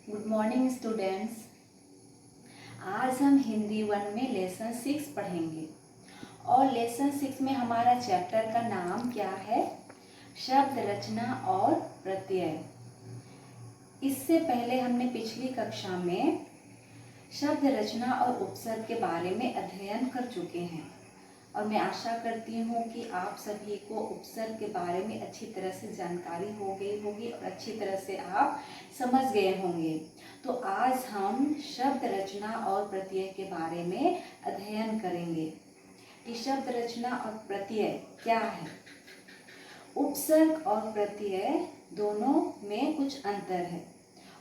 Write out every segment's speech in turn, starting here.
Good morning students. आज हम हिंदी 1 में लेसन 6 पढ़ेंगे और लेसन 6 में हमारा चैप्टर का नाम क्या है? शब्द रचना और प्रत्यय। इससे पहले हमने पिछली कक्षा में शब्द रचना और उपसर्ग के बारे में अध्ययन कर चुके हैं और मैं आशा करती हूँ कि आप सभी को उपसर्ग के बारे में अच्छी तरह से जानकारी हो गई होगी और अच्छी तरह से आप समझ गए होंगे। तो आज हम शब्द रचना और प्रत्यय के बारे में अध्ययन करेंगे कि शब्द रचना और प्रत्यय क्या है। उपसर्ग और प्रत्यय दोनों में कुछ अंतर है।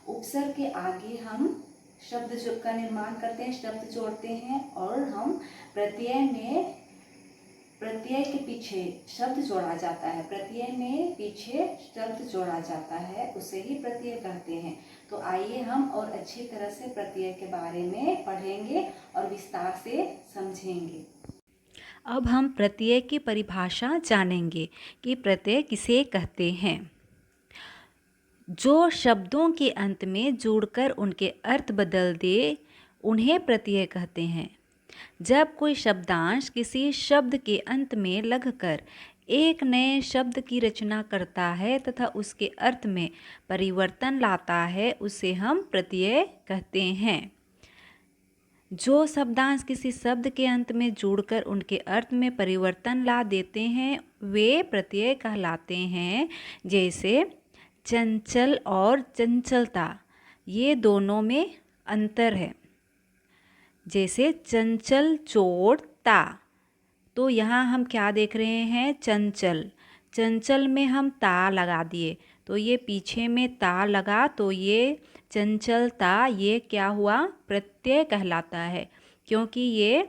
उपसर्ग के आगे हम शब्द का निर्माण करते हैं, शब्द जोड़ते हैं, और हम प्रत्यय में प्रत्यय के पीछे शब्द जोड़ा जाता है। प्रत्यय में पीछे शब्द जोड़ा जाता है, उसे ही प्रत्यय कहते हैं। तो आइए हम और अच्छी तरह से प्रत्यय के बारे में पढ़ेंगे और विस्तार से समझेंगे। अब हम प्रत्यय की परिभाषा जानेंगे कि प्रत्यय किसे कहते हैं। जो शब्दों के अंत में जुड़कर उनके अर्थ बदल दे, उन्हें प्रत्यय कहते हैं। जब कोई शब्दांश किसी शब्द के अंत में लगकर एक नए शब्द की रचना करता है तथा उसके अर्थ में परिवर्तन लाता है, उसे हम प्रत्यय कहते हैं। जो शब्दांश किसी शब्द के अंत में जुड़कर उनके अर्थ में परिवर्तन ला देते हैं, वे प्रत्यय कहलाते हैं। जैसे चंचल और चंचलता, ये दोनों में अंतर है। जैसे चंचल जोड़ ता, तो यहाँ हम क्या देख रहे हैं? चंचल, चंचल में हम ता लगा दिए, तो ये पीछे में ता लगा, तो ये चंचलता, ये क्या हुआ? प्रत्यय कहलाता है, क्योंकि ये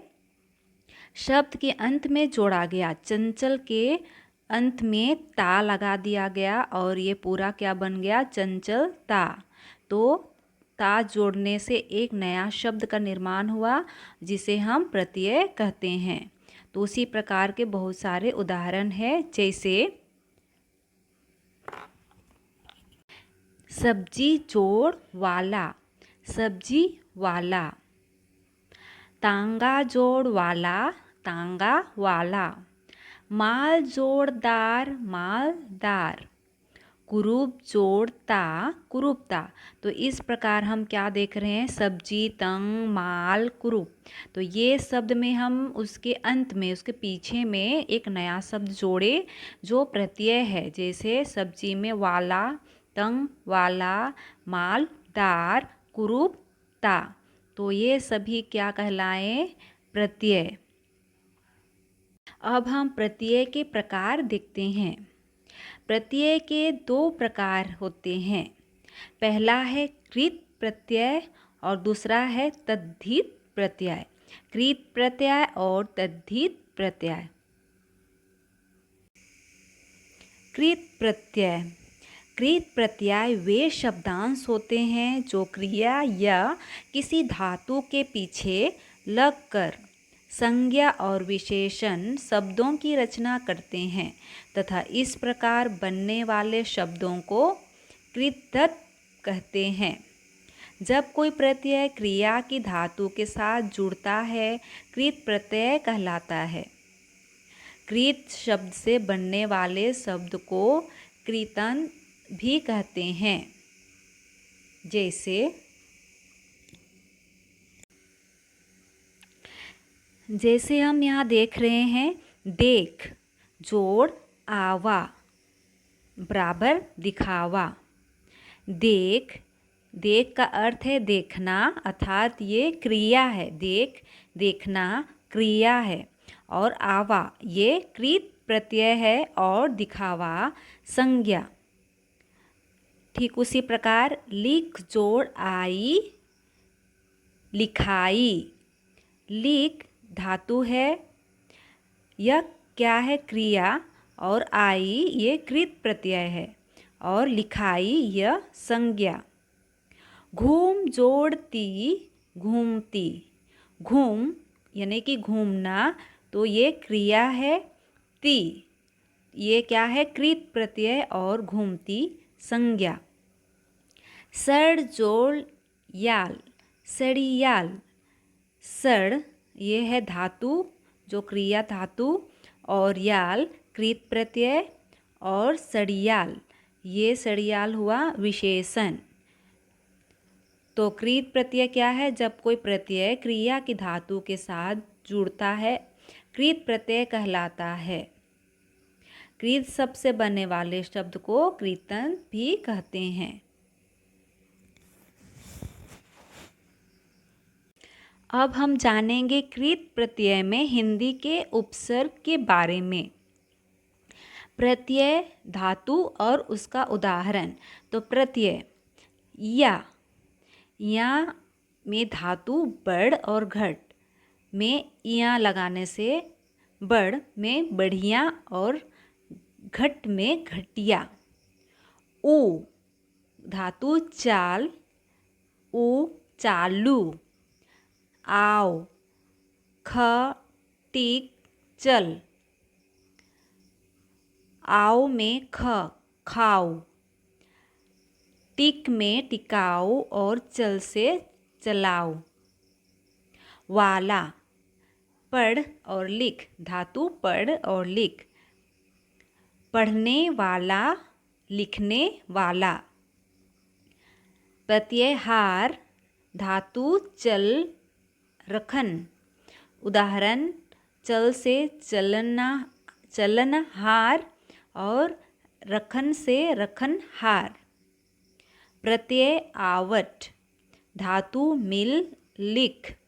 शब्द के अंत में जोड़ा गया। चंचल के अंत में ता लगा दिया गया और ये पूरा क्या बन गया? चंचलता। तो ता जोड़ने से एक नया शब्द का निर्माण हुआ, जिसे हम प्रत्यय कहते हैं। तो उसी प्रकार के बहुत सारे उदाहरण हैं, जैसे सब्जी जोड़ वाला, सब्जी वाला। तांगा जोड़ वाला, तांगा वाला। माल जोड़दार, मालदार। कुरूप जोड़ता, कुरूपता। तो इस प्रकार हम क्या देख रहे हैं? सब्जी, तंग, माल, कुरूप। तो ये शब्द में हम उसके अंत में, उसके पीछे में एक नया शब्द जोड़े जो प्रत्यय है। जैसे सब्जी में वाला, तंग वाला, मालदार, कुरूपता। तो ये सभी क्या कहलाएं? प्रत्यय। अब हम प्रत्यय के प्रकार देखते हैं। प्रत्यय के दो प्रकार होते हैं। पहला है कृत प्रत्यय और दूसरा है तद्धित प्रत्यय। कृत प्रत्यय और तद्धित प्रत्यय। कृत प्रत्यय। कृत प्रत्यय वे शब्दांश होते हैं जो क्रिया या किसी धातु के पीछे लगकर संज्ञा और विशेषण शब्दों की रचना करते हैं तथा इस प्रकार बनने वाले शब्दों को कृतत कहते हैं। जब कोई प्रत्यय क्रिया की धातु के साथ जुड़ता है, कृत प्रत्यय कहलाता है। कृत शब्द से बनने वाले शब्द को कृतन भी कहते हैं। जैसे हम यहाँ देख रहे हैं, देख जोड़ आवा बराबर दिखावा। देख, देख का अर्थ है देखना, अर्थात ये क्रिया है। देख, देखना क्रिया है। और आवा ये कृत प्रत्यय है और दिखावा संज्ञा। ठीक उसी प्रकार लिख जोड़ आई, लिखाई। लिख धातु है, यह क्या है? क्रिया, और आई ये कृत प्रत्यय है और लिखाई यह संज्ञा। घूम जोड़ती, घूमती। घूम यानी कि घूमना, तो ये क्रिया है। ती ये क्या है? कृत प्रत्यय और घूमती संज्ञा। सड़ जोड़ याल, सड़ियाल। सड़ ये है धातु, जो क्रिया धातु, और याल कृत प्रत्यय, और सड़ियाल ये सड़ियाल हुआ विशेषण। तो कृत प्रत्यय क्या है? जब कोई प्रत्यय क्रिया की धातु के साथ जुड़ता है, कृत प्रत्यय कहलाता है। कृत शब्द से बनने वाले शब्द को कृतंत भी कहते हैं। अब हम जानेंगे कृत प्रत्यय में हिंदी के उपसर्ग के बारे में। प्रत्यय धातु और उसका उदाहरण। तो प्रत्यय या में धातु बड़ और घट में या लगाने से बड़ में बढ़िया और घट में घटिया। ऊ धातु चाल, ऊ चालू। आओ ख टिक चल, आओ में ख खाओ। टिक में टिकाओ और चल से चलाओ। वाला पढ़ और लिख, धातु पढ़ और लिख। पढ़ने वाला, लिखने वाला। प्रत्यय हार धातु चल रखन। उदाहरण चल से चलना, चलनहार, और रखन से रखनहार। प्रत्यय आवट धातु मिल लिख।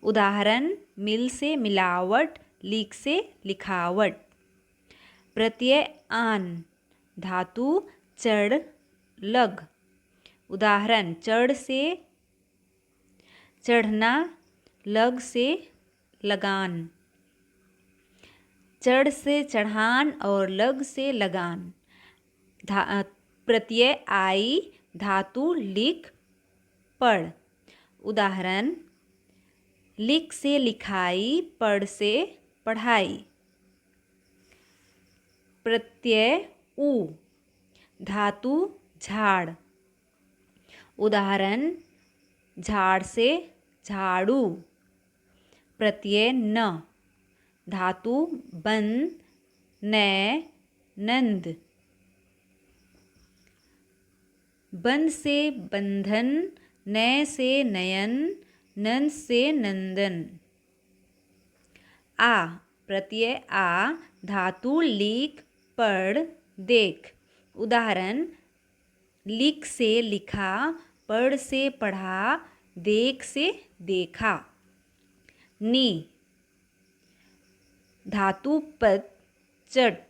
उदाहरण मिल से मिलावट, लिख से लिखावट। प्रत्यय आन धातु चढ़ लग। उदाहरण चढ़ से चढ़ना, लग से लगान। चढ़ से चढ़ान और लग से लगान। प्रत्यय आई धातु लिख पढ़। उदाहरण लिख से लिखाई, पढ़ से पढ़ाई। प्रत्यय ऊ धातु झाड़। उदाहरण झाड़ से झाड़ू। प्रत्यय न धातु बंद, नय, नंद। बंद से बंधन, नय से नयन, नंद से नंदन। आ प्रत्यय आ धातु लिख पढ़ देख। उदाहरण लिख से लिखा, पढ़ से पढ़ा, देख से देखा। नी धातु पद चट।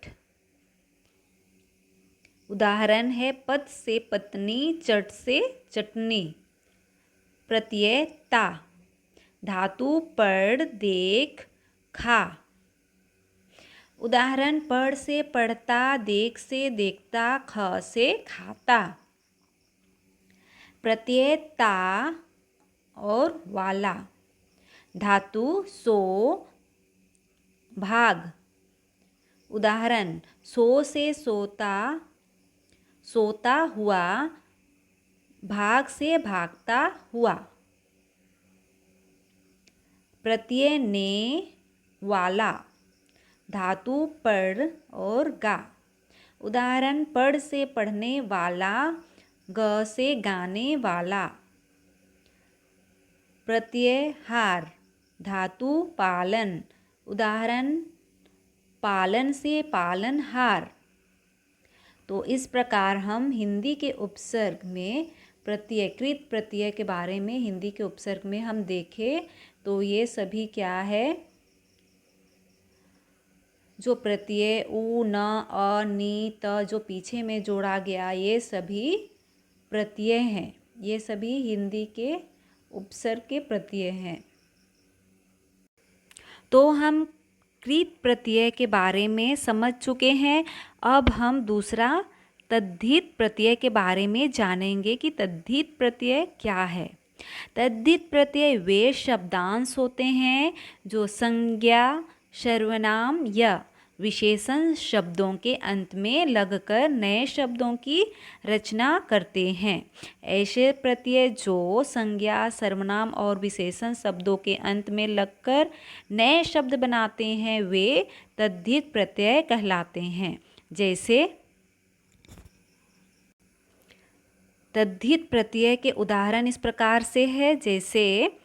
उदाहरण है पद से पत्नी, चट से चटनी। प्रत्यय ता धातु पढ़ देख खा। उदाहरण पढ़ से पढ़ता, देख से देखता, ख से खाता। प्रत्यय ता और वाला धातु सो भाग। उदाहरण सो से सोता, सोता हुआ, भाग से भागता हुआ। प्रत्यय ने वाला धातु पढ़ और गा। उदाहरण पढ़ से पढ़ने वाला, ग से गाने वाला। प्रत्यय हार धातु पालन। उदाहरण पालन से पालनहार। तो इस प्रकार हम हिंदी के उपसर्ग में प्रत्यय, कृत प्रत्यय के बारे में हिंदी के उपसर्ग में हम देखें तो ये सभी क्या है? जो प्रत्यय उ, न, अ, नि, त जो पीछे में जोड़ा गया, ये सभी प्रत्यय हैं। ये सभी हिंदी के उपसर्ग के प्रत्यय हैं। तो हम कृत प्रत्यय के बारे में समझ चुके हैं। अब हम दूसरा तद्धित प्रत्यय के बारे में जानेंगे कि तद्धित प्रत्यय क्या है। तद्धित प्रत्यय वे शब्दांश होते हैं जो संज्ञा, सर्वनाम या विशेषण शब्दों के अंत में लगकर नए शब्दों की रचना करते हैं। ऐसे प्रत्यय जो संज्ञा, सर्वनाम और विशेषण शब्दों के अंत में लगकर नए शब्द बनाते हैं वे तद्धित प्रत्यय कहलाते हैं। जैसे तद्धित प्रत्यय के उदाहरण इस प्रकार से है, जैसे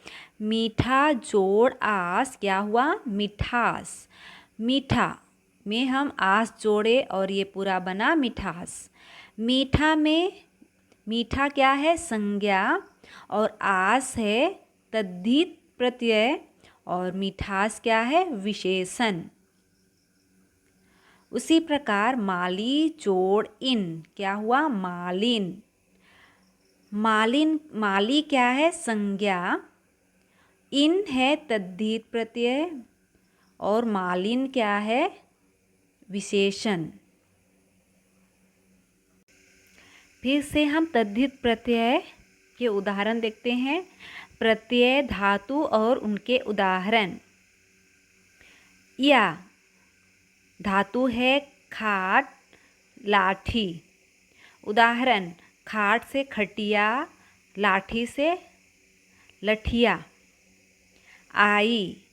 मीठा जोड़ आस, क्या हुआ? मिठास। मीठा में हम आस जोड़े और ये पूरा बना मिठास। मीठा में मीठा क्या है? संज्ञा, और आस है तद्धित प्रत्यय, और मिठास क्या है? विशेषण। उसी प्रकार माली जोड़ इन, क्या हुआ? मालिन। मालिन, माली क्या है? संज्ञा, इन है तद्धित प्रत्यय, और मालिन क्या है? विशेषण। फिर से हम तद्धित प्रत्यय के उदाहरण देखते हैं। प्रत्यय धातु और उनके उदाहरण। या धातु है खाट, लाठी। उदाहरण खाट से खटिया, लाठी से लठिया। आई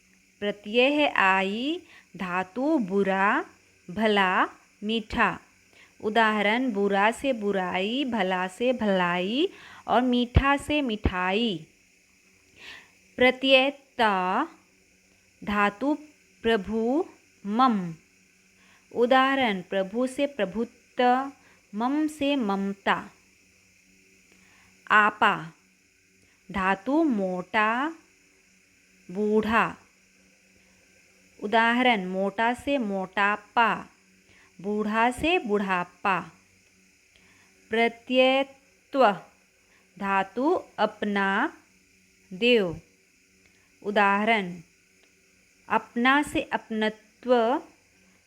प्रत्यय है आई, धातु बुरा, भला, मीठा। उदाहरण बुरा से बुराई, भला से भलाई और मीठा से मिठाई। प्रत्यय ता, धातु प्रभु, मम। उदाहरण प्रभु से प्रभुत्व, मम से ममता। आपा धातु मोटा, बूढ़ा। उदाहरण मोटा से मोटापा, बूढ़ा से बुढ़ापा। प्रत्यय त्व, धातु अपना, देव। उदाहरण अपना से अपनत्व,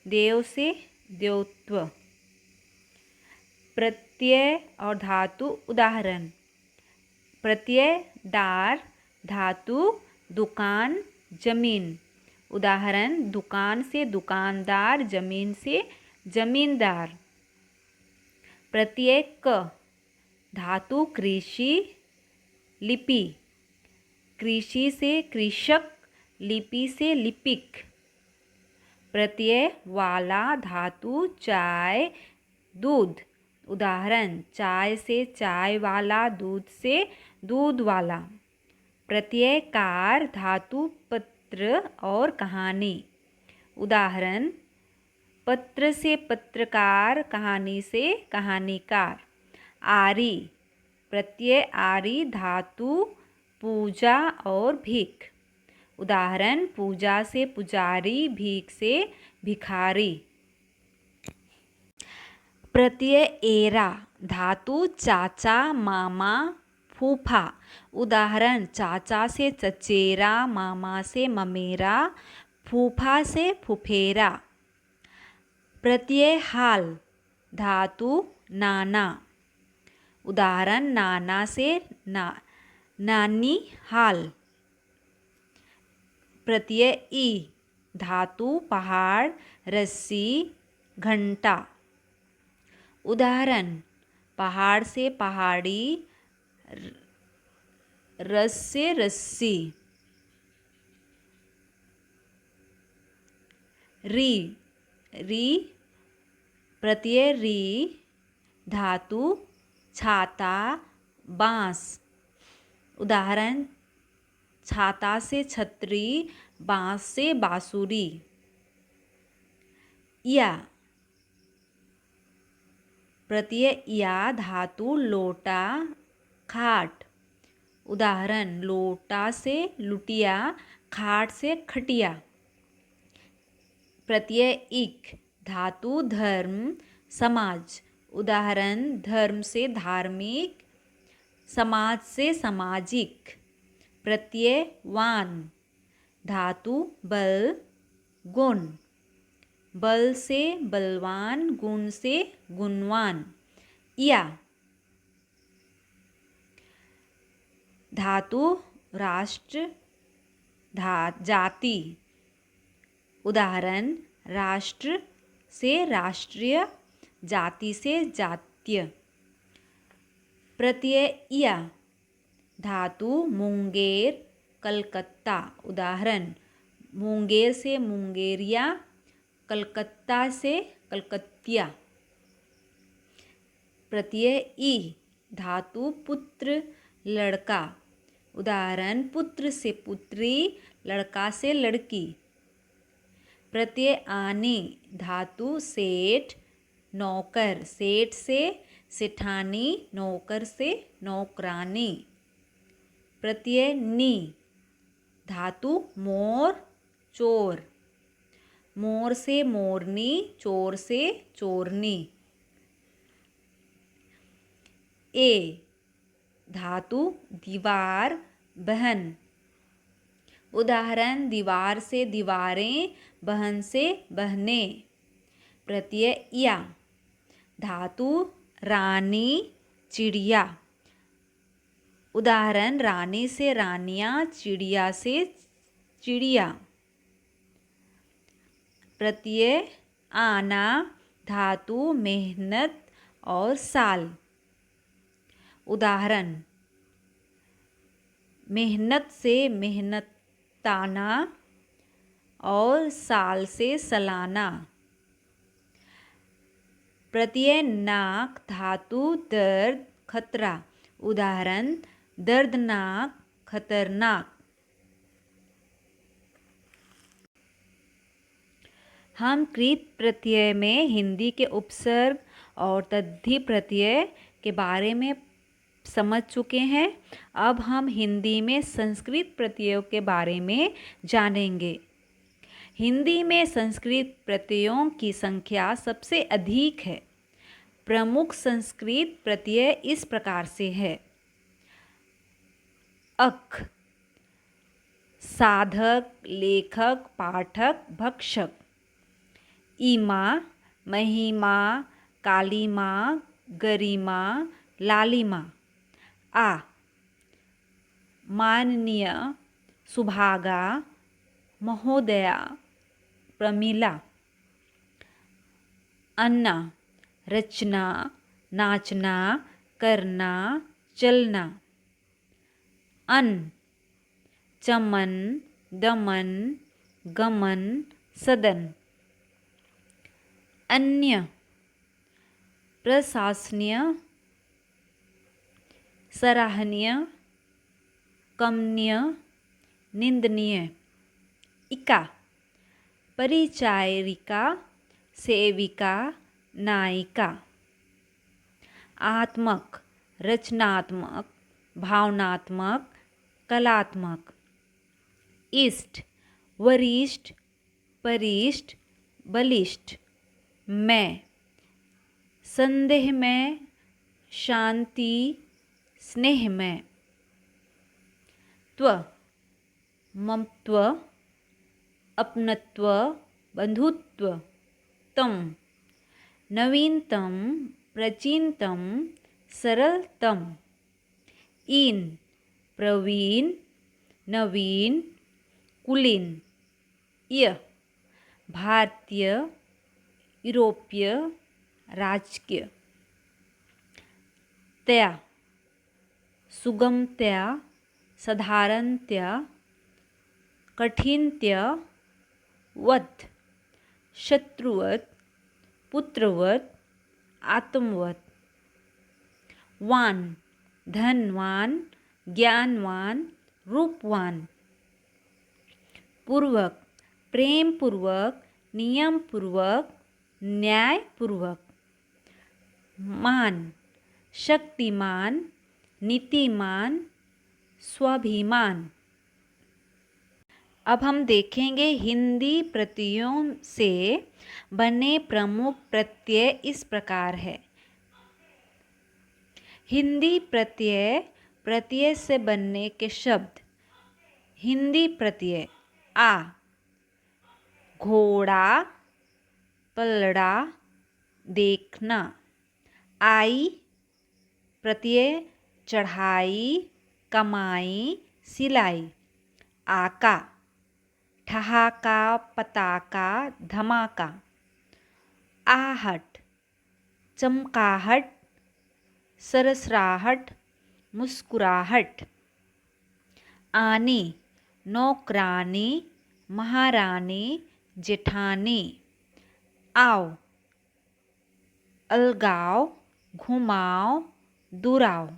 देव से देवत्व। प्रत्यय और धातु उदाहरण। प्रत्यय दार, धातु दुकान, जमीन। उदाहरण दुकान से दुकानदार, जमीन से जमींदार। प्रत्यय क, धातु कृषि, लिपि। कृषि से कृषक, लिपि से लिपिक। प्रत्यय वाला, धातु चाय, दूध। उदाहरण चाय से चाय वाला, दूध से दूध वाला। प्रत्यय कार, धातु पत्र और कहानी। उदाहरण पत्र से पत्रकार, कहानी से कहानीकार। आरी प्रत्यय आरी, धातु पूजा और भीख। उदाहरण पूजा से पुजारी, भीख से भिखारी। प्रत्यय एरा, धातु चाचा, मामा, फूफा। उदाहरण चाचा से चचेरा, मामा से ममेरा, फूफा से फुफेरा। प्रत्यय हाल, धातु नाना। उदाहरण नाना से नानी हाल। प्रत्यय ई, धातु पहाड़, रस्सी, घंटा। उदाहरण पहाड़ से पहाड़ी, रस से रस्सी। री, री प्रत्यय री, धातु छाता, बांस। उदाहरण छाता से छतरी, बांस से बांसुरी। या प्रत्यय या, धातु लोटा, खाट। उदाहरण लोटा से लुटिया, खाट से खटिया। प्रत्यय इक, धातु धर्म, समाज। उदाहरण धर्म से धार्मिक, समाज से सामाजिक। प्रत्यय वान, धातु बल, गुण। बल से बलवान, गुण से गुणवान। या धातु राष्ट्र, जाति। उदाहरण राष्ट्र से राष्ट्रीय, जाति से जातीय। प्रत्यय या धातु मुंगेर, कलकत्ता। उदाहरण मुंगेर से मुंगेरिया, कलकत्ता से कलकतिया। प्रत्यय ई धातु पुत्र, लड़का। उदाहरण पुत्र से पुत्री, लड़का से लड़की। प्रत्यय आनी धातु सेठ, नौकर। सेठ से सेठानी, नौकर से नौकरानी। प्रत्यय नी धातु मोर, चोर। मोर से मोरनी, चोर से चोरनी। ए धातु दीवार, बहन। उदाहरण दीवार से दीवारें, बहन से बहनें। प्रत्यय या धातु रानी, चिड़िया। उदाहरण रानी से रानियाँ, चिड़िया से चिड़िया। प्रत्यय आना धातु मेहनत और साल। उदाहरण मेहनत से मेहनताना और साल से सालाना। प्रत्यय नाक धातु दर्द, खतरा। उदाहरण दर्दनाक, खतरनाक। हम कृत प्रत्यय में हिंदी के उपसर्ग और तद्धि प्रत्यय के बारे में समझ चुके हैं। अब हम हिंदी में संस्कृत प्रत्ययों के बारे में जानेंगे। हिंदी में संस्कृत प्रत्ययों की संख्या सबसे अधिक है। प्रमुख संस्कृत प्रत्यय इस प्रकार से है। अक साधक, लेखक, पाठक, भक्षक। इमा महिमा, कालीमा, गरिमा, लालिमा। आ माननीय, सुभागा, महोदया, प्रमिला। अन्ना रचना, नाचना, करना, चलना। अन चमन, दमन, गमन, सदन। अन्य प्रशंसनीय, सराहनीय, कमनीय, निंदनीय। इका परिचारिका, सेविका, नायिका। आत्मक रचनात्मक, भावनात्मक, कलात्मक। इष्ट वरिष्ठ, परिष्ठ, बलिष्ठ। मैं संदेह में, शांति, स्नेह में। त्व ममत्व, अपनत्व, बंधुत्व। तम नवीनतम, प्राचीनतम, सरलतम। इन प्रवीण, नवीन, कुलीन। य भारतीय, यूरोपीय, राजकीय। तया सुगमतया, साधारणतया, कठिनतया। वत शत्रुवत, पुत्रवत, आत्मवत। वान धनवान, ज्ञानवान, रूपवान। पूर्वक प्रेम पूर्वक, नियम पूर्वक, न्याय पूर्वक। मान शक्तिमान, नीतिमान, स्वाभिमान। अब हम देखेंगे हिंदी प्रत्ययों से बने प्रमुख प्रत्यय इस प्रकार है। हिंदी प्रत्यय, प्रत्यय से बनने के शब्द। हिंदी प्रत्यय आ घोड़ा, पलड़ा, देखना। आई प्रत्यय चढ़ाई, कमाई, सिलाई। आका ठहाका, पताका, धमाका। आहट, चमकाहट, सरसराहट, मुस्कुराहट। आनी, नौकरानी, महारानी, जेठानी। आओ, अलगाओ, घुमाओ, दुराओ।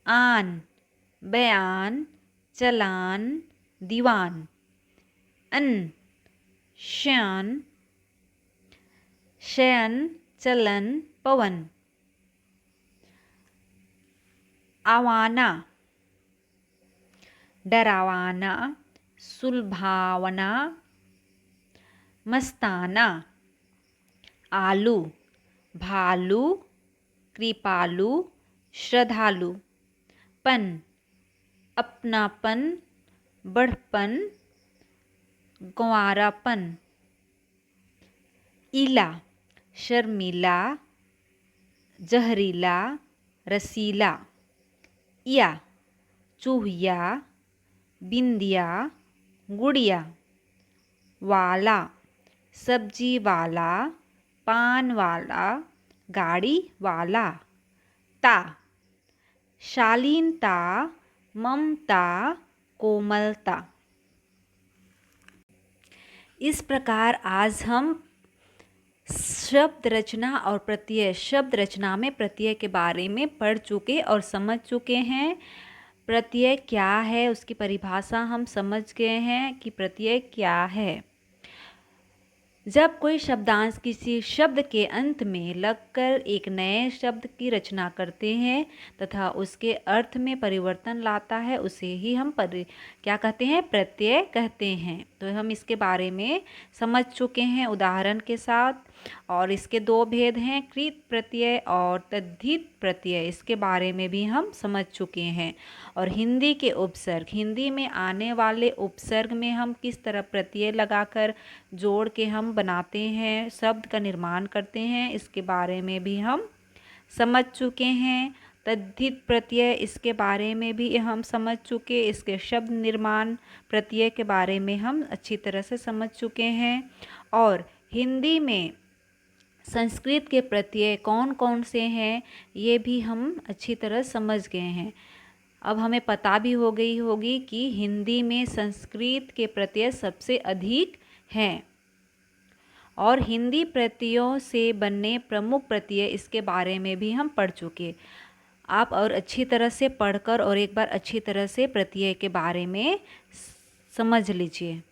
आन, बयान, चलान, दीवान। अन, शयन, शयन, चलन, पवन। आवाना, डरावाना, सुलभावना, मस्ताना। आलू, भालू, कृपालु, श्रद्धालु। पन, अपनापन, बढ़पन, गंवारापन। इला, शर्मीला, जहरीला, रसीला। या, चूहिया, बिंदिया, गुड़िया। वाला, सब्जी वाला, पान वाला, गाड़ी वाला। ता, शालीनता, ममता, कोमलता। इस प्रकार आज हम शब्द रचना और प्रत्यय, शब्द रचना में प्रत्यय के बारे में पढ़ चुके और समझ चुके हैं। प्रत्यय क्या है उसकी परिभाषा हम समझ गए हैं कि प्रत्यय क्या है। जब कोई शब्दांश किसी शब्द के अंत में लगकर एक नए शब्द की रचना करते हैं तथा उसके अर्थ में परिवर्तन लाता है, उसे ही हम क्या कहते हैं, प्रत्यय कहते हैं। तो हम इसके बारे में समझ चुके हैं उदाहरण के साथ। और इसके दो भेद हैं, कृत प्रत्यय और तद्धित प्रत्यय, इसके बारे में भी हम समझ चुके हैं। और हिंदी के उपसर्ग, हिंदी में आने वाले उपसर्ग में हम किस तरह प्रत्यय लगाकर जोड़ के हम बनाते हैं, शब्द का निर्माण करते हैं, इसके बारे में भी हम समझ चुके हैं। तद्धित प्रत्यय, इसके बारे में भी हम समझ चुके, इसके शब्द निर्माण प्रत्यय के बारे में हम अच्छी तरह से समझ चुके हैं। और हिंदी में संस्कृत के प्रत्यय कौन कौन से हैं ये भी हम अच्छी तरह समझ गए हैं। अब हमें पता भी हो गई होगी कि हिंदी में संस्कृत के प्रत्यय सबसे अधिक हैं। और हिंदी प्रत्ययों से बनने प्रमुख प्रत्यय, इसके बारे में भी हम पढ़ चुके। आप और अच्छी तरह से पढ़कर और एक बार अच्छी तरह से प्रत्यय के बारे में समझ लीजिए।